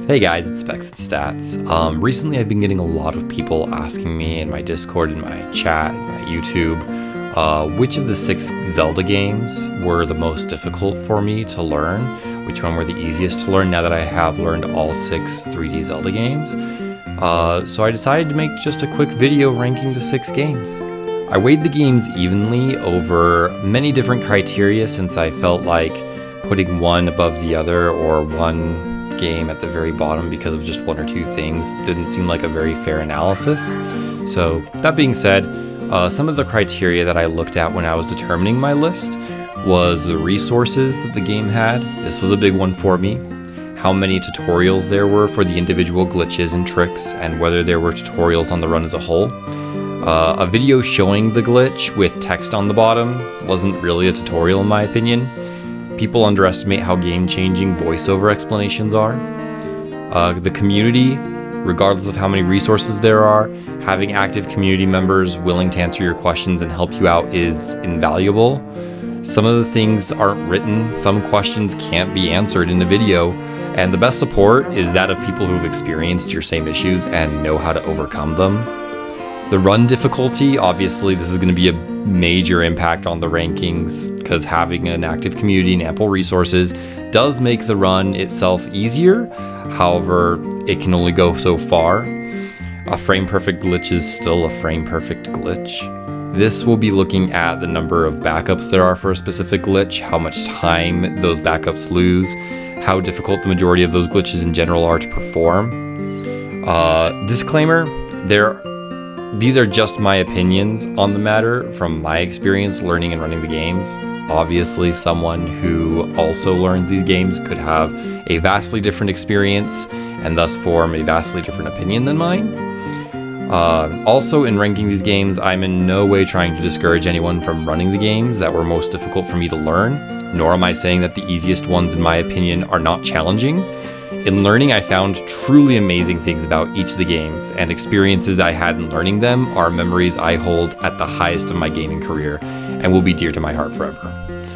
Hey guys, it's SpecsN. Recently I've been getting a lot of people asking me in my Discord, in my chat, in my YouTube, which of the 6 Zelda games were the most difficult for me to learn, which one were the easiest to learn now that I have learned all 6 3D Zelda games. So I decided to make just a quick video ranking the 6 games. I weighed the games evenly over many different criteria since I felt like putting one above the other or one game at the very bottom because of just one or two things didn't seem like a very fair analysis. So that being said, some of the criteria that I looked at when I was determining my list was the resources that the game had. This was a big one for me. How many tutorials there were for the individual glitches and tricks, and whether there were tutorials on the run as a whole. A video showing the glitch with text on the bottom wasn't really a tutorial in my opinion. People underestimate how game-changing voiceover explanations are. The community, regardless of how many resources there are, having active community members willing to answer your questions and help you out is invaluable. Some of the things aren't written, some questions can't be answered in a video, and the best support is that of people who've experienced your same issues and know how to overcome them. The run difficulty, obviously this is going to be a major impact on the rankings because having an active community and ample resources does make the run itself easier. However, it can only go so far. A frame perfect glitch is still a frame perfect glitch. This will be looking at the number of backups there are for a specific glitch, how much time those backups lose, how difficult the majority of those glitches in general are to perform. Disclaimer, these are just my opinions on the matter from my experience learning and running the games. Obviously, someone who also learns these games could have a vastly different experience and thus form a vastly different opinion than mine. Also, in ranking these games, I'm in no way trying to discourage anyone from running the games that were most difficult for me to learn, nor am I saying that the easiest ones, in my opinion, are not challenging. In learning, I found truly amazing things about each of the games, and experiences I had in learning them are memories I hold at the highest of my gaming career and will be dear to my heart forever.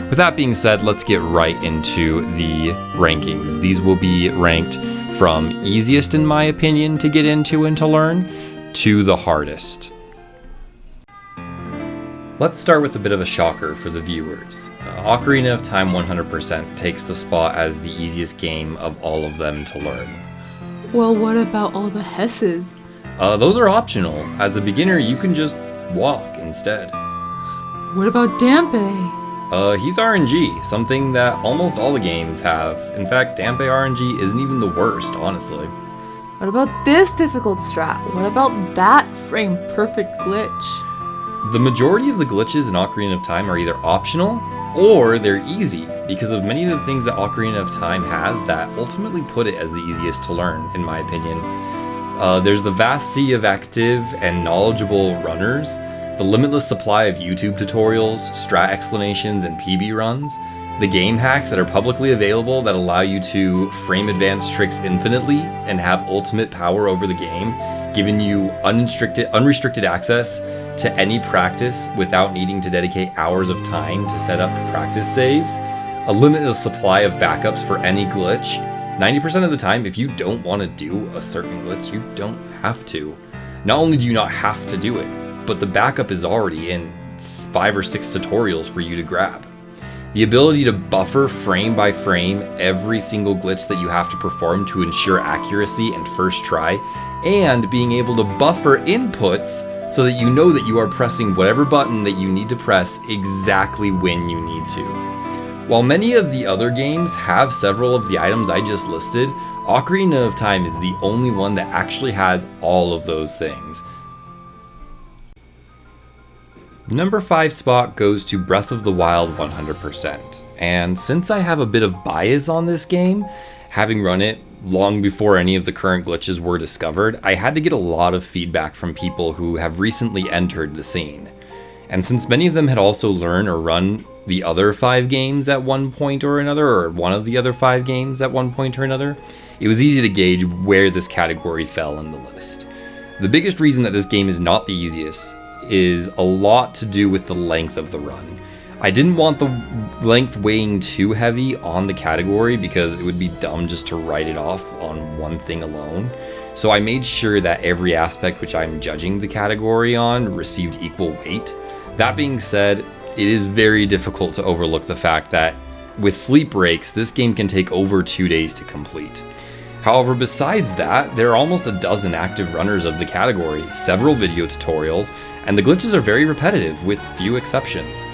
With that being said, let's get right into the rankings. These will be ranked from easiest in my opinion to get into and to learn to the hardest. Let's start with a bit of a shocker for the viewers. Ocarina of Time 100% takes the spot as the easiest game of all of them to learn. Well, what about all the Hesses? Those are optional. As a beginner, you can just walk instead. What about Dampe? He's RNG, something that almost all the games have. In fact, Dampe RNG isn't even the worst, honestly. What about this difficult strat? What about that frame perfect glitch? The majority of the glitches in Ocarina of Time are either optional or they're easy because of many of the things that Ocarina of Time has that ultimately put it as the easiest to learn, in my opinion. There's the vast sea of active and knowledgeable runners, the limitless supply of YouTube tutorials, strat explanations, and PB runs, the game hacks that are publicly available that allow you to frame advanced tricks infinitely and have ultimate power over the game, giving you unrestricted access to any practice without needing to dedicate hours of time to set up practice saves, a limitless supply of backups for any glitch. 90% of the time, if you don't want to do a certain glitch, you don't have to. Not only do you not have to do it, but the backup is already in 5 or 6 tutorials for you to grab. The ability to buffer frame by frame every single glitch that you have to perform to ensure accuracy and first try, and being able to buffer inputs so that you know that you are pressing whatever button that you need to press exactly when you need to. While many of the other games have several of the items I just listed, Ocarina of Time is the only one that actually has all of those things. Number 5 spot goes to Breath of the Wild 100%. And since I have a bit of bias on this game, having run it long before any of the current glitches were discovered, I had to get a lot of feedback from people who have recently entered the scene. And since many of them had also learned or run the other 5 games at one point or another, or one of the other 5 games at one point or another, it was easy to gauge where this category fell in the list. The biggest reason that this game is not the easiest is a lot to do with the length of the run. I didn't want the length weighing too heavy on the category because it would be dumb just to write it off on one thing alone. So I made sure that every aspect which I'm judging the category on received equal weight. That being said, it is very difficult to overlook the fact that with sleep breaks, this game can take over 2 days to complete. However, besides that, there are almost a dozen active runners of the category, several video tutorials, and the glitches are very repetitive with few exceptions.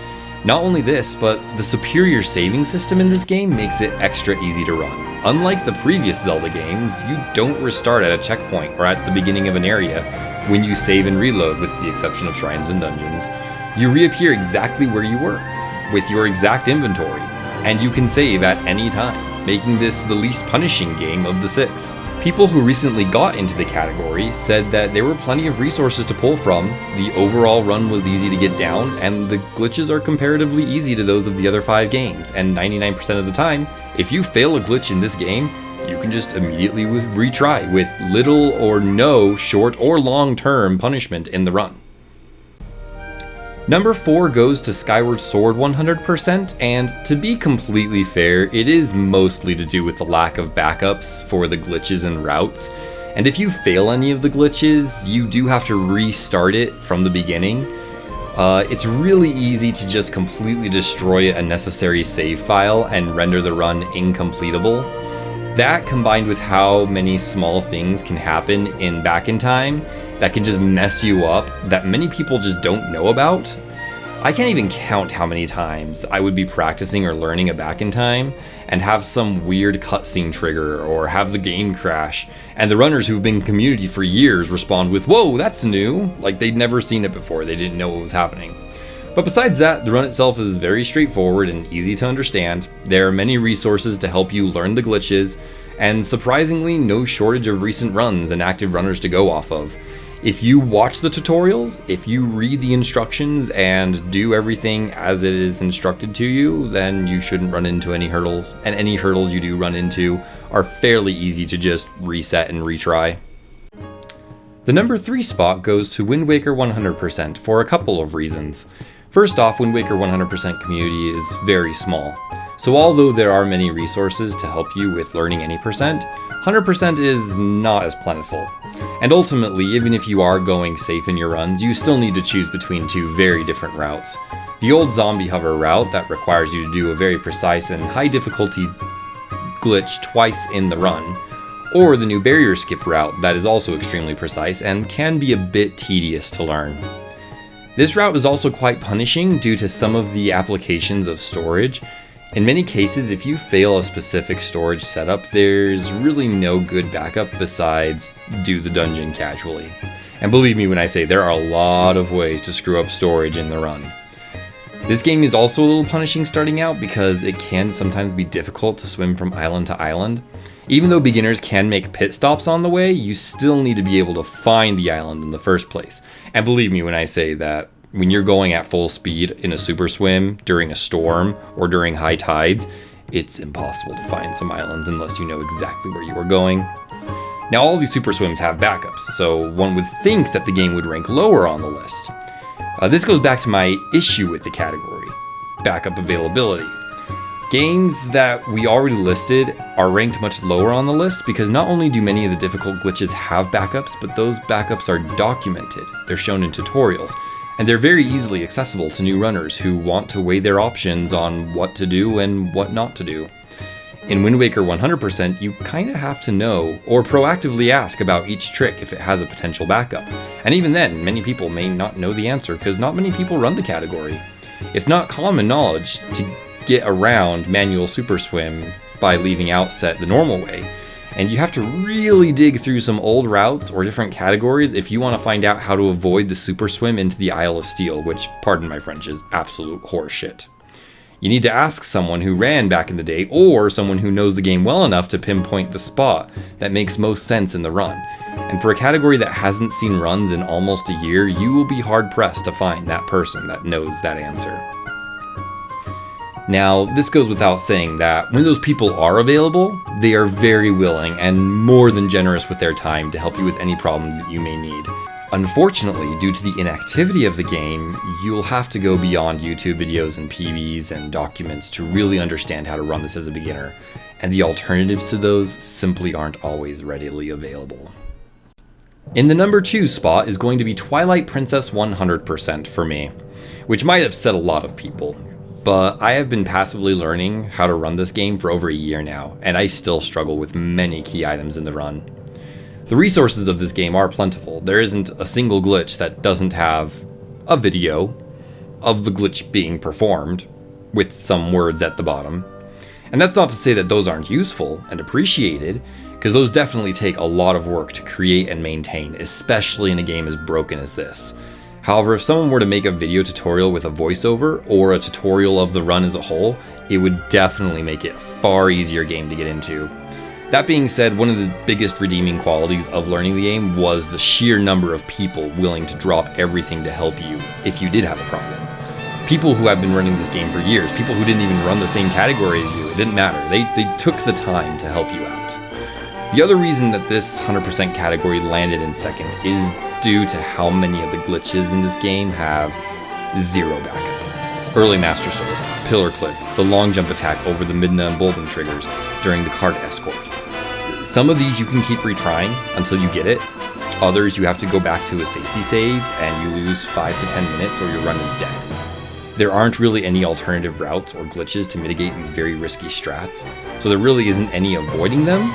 Not only this, but the superior saving system in this game makes it extra easy to run. Unlike the previous Zelda games, you don't restart at a checkpoint or at the beginning of an area when you save and reload, with the exception of shrines and dungeons. You reappear exactly where you were, with your exact inventory, and you can save at any time, making this the least punishing game of the 6. People who recently got into the category said that there were plenty of resources to pull from, the overall run was easy to get down, and the glitches are comparatively easy to those of the other 5 games, and 99% of the time, if you fail a glitch in this game, you can just immediately retry with little or no short or long-term punishment in the run. Number 4 goes to Skyward Sword 100%, and to be completely fair, it is mostly to do with the lack of backups for the glitches and routes. And if you fail any of the glitches, you do have to restart it from the beginning. It's really easy to just completely destroy a necessary save file and render the run incompletable. That, combined with how many small things can happen in back in time that can just mess you up that many people just don't know about. I can't even count how many times I would be practicing or learning a back in time and have some weird cutscene trigger or have the game crash, and the runners who've been in community for years respond with, "Whoa, that's new," like they'd never seen it before, they didn't know what was happening. But besides that, the run itself is very straightforward and easy to understand. There are many resources to help you learn the glitches, and surprisingly, no shortage of recent runs and active runners to go off of. If you watch the tutorials, if you read the instructions and do everything as it is instructed to you, then you shouldn't run into any hurdles, and any hurdles you do run into are fairly easy to just reset and retry. The number 3 spot goes to Wind Waker 100% for a couple of reasons. First off, Wind Waker 100% community is very small. So although there are many resources to help you with learning any percent, 100% is not as plentiful. And ultimately, even if you are going safe in your runs, you still need to choose between 2 very different routes. The old zombie hover route that requires you to do a very precise and high difficulty glitch twice in the run, or the new barrier skip route that is also extremely precise and can be a bit tedious to learn. This route is also quite punishing due to some of the applications of storage. In many cases, if you fail a specific storage setup, there's really no good backup besides do the dungeon casually. And believe me when I say there are a lot of ways to screw up storage in the run. This game is also a little punishing starting out because it can sometimes be difficult to swim from island to island. Even though beginners can make pit stops on the way, you still need to be able to find the island in the first place. And believe me when I say that when you're going at full speed in a super swim during a storm or during high tides, it's impossible to find some islands unless you know exactly where you are going. Now, all these super swims have backups, so one would think that the game would rank lower on the list. This goes back to my issue with the category, backup availability. Games that we already listed are ranked much lower on the list because not only do many of the difficult glitches have backups, but those backups are documented. They're shown in tutorials. And they're very easily accessible to new runners who want to weigh their options on what to do and what not to do. In Wind Waker 100%, you kinda have to know, or proactively ask about each trick if it has a potential backup. And even then, many people may not know the answer because not many people run the category. It's not common knowledge to get around manual super swim by leaving outset the normal way. And you have to really dig through some old routes or different categories if you want to find out how to avoid the super swim into the Isle of Steel, which, pardon my French, is absolute horseshit. You need to ask someone who ran back in the day or someone who knows the game well enough to pinpoint the spot that makes most sense in the run. And for a category that hasn't seen runs in almost a year, you will be hard-pressed to find that person that knows that answer. Now, this goes without saying that when those people are available, they are very willing and more than generous with their time to help you with any problem that you may need. Unfortunately, due to the inactivity of the game, you'll have to go beyond YouTube videos and PBs and documents to really understand how to run this as a beginner, and the alternatives to those simply aren't always readily available. In the number 2 spot is going to be Twilight Princess 100% for me, which might upset a lot of people, but I have been passively learning how to run this game for over a year now, and I still struggle with many key items in the run. The resources of this game are plentiful. There isn't a single glitch that doesn't have a video of the glitch being performed with some words at the bottom. And that's not to say that those aren't useful and appreciated, because those definitely take a lot of work to create and maintain, especially in a game as broken as this. However, if someone were to make a video tutorial with a voiceover or a tutorial of the run as a whole, it would definitely make it a far easier game to get into. That being said, one of the biggest redeeming qualities of learning the game was the sheer number of people willing to drop everything to help you if you did have a problem. People who have been running this game for years, people who didn't even run the same category as you, it didn't matter. They took the time to help you out. The other reason that this 100% category landed in second is due to how many of the glitches in this game have zero backup. Early Master Sword, Pillar Clip, the long jump attack over the Midna and Bolden triggers during the cart escort. Some of these you can keep retrying until you get it. Others you have to go back to a safety save and you lose 5 to 10 minutes or your run is dead. There aren't really any alternative routes or glitches to mitigate these very risky strats, so there really isn't any avoiding them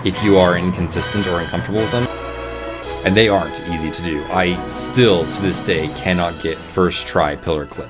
if you are inconsistent or uncomfortable with them. And they aren't easy to do. I still, to this day, cannot get first try Pillar Clip.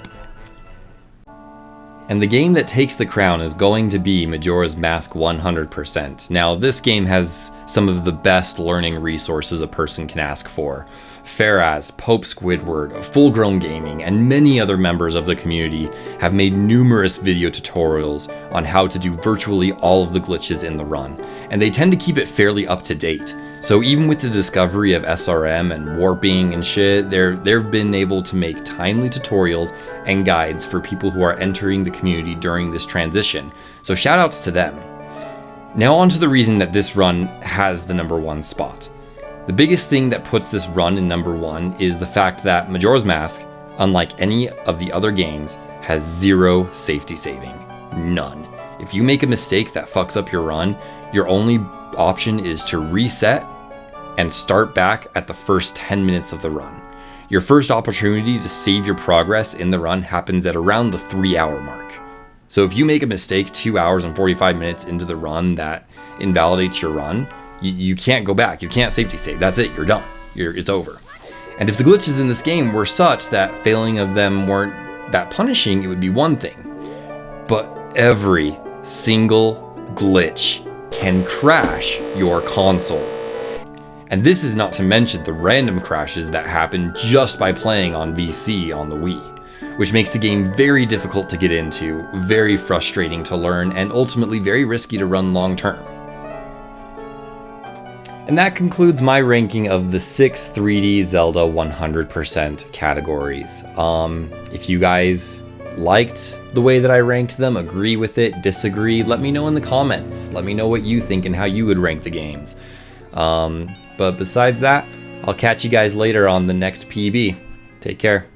And the game that takes the crown is going to be Majora's Mask 100%. Now, this game has some of the best learning resources a person can ask for. Faraz, Pope Squidward, Full Grown Gaming, and many other members of the community have made numerous video tutorials on how to do virtually all of the glitches in the run, and they tend to keep it fairly up to date. So even with the discovery of SRM and warping and shit, they've been able to make timely tutorials and guides for people who are entering the community during this transition. So shoutouts to them. Now on to the reason that this run has the number 1 spot. The biggest thing that puts this run in number 1 is the fact that Majora's Mask, unlike any of the other games, has zero safety saving. None. If you make a mistake that fucks up your run, your only option is to reset and start back at the first 10 minutes of the run. Your first opportunity to save your progress in the run happens at around the 3-hour mark. So if you make a mistake 2 hours and 45 minutes into the run that invalidates your run, you can't go back. You can't safety save. That's it. You're done. It's over. And if the glitches in this game were such that failing of them weren't that punishing, it would be one thing. But every single glitch can crash your console. And this is not to mention the random crashes that happen just by playing on VC on the Wii, which makes the game very difficult to get into, very frustrating to learn, and ultimately very risky to run long term. And that concludes my ranking of the 6 3D Zelda 100% categories. If you guys liked the way that I ranked them, agree with it, disagree, let me know in the comments. Let me know what you think and how you would rank the games. But besides that, I'll catch you guys later on the next PB. Take care.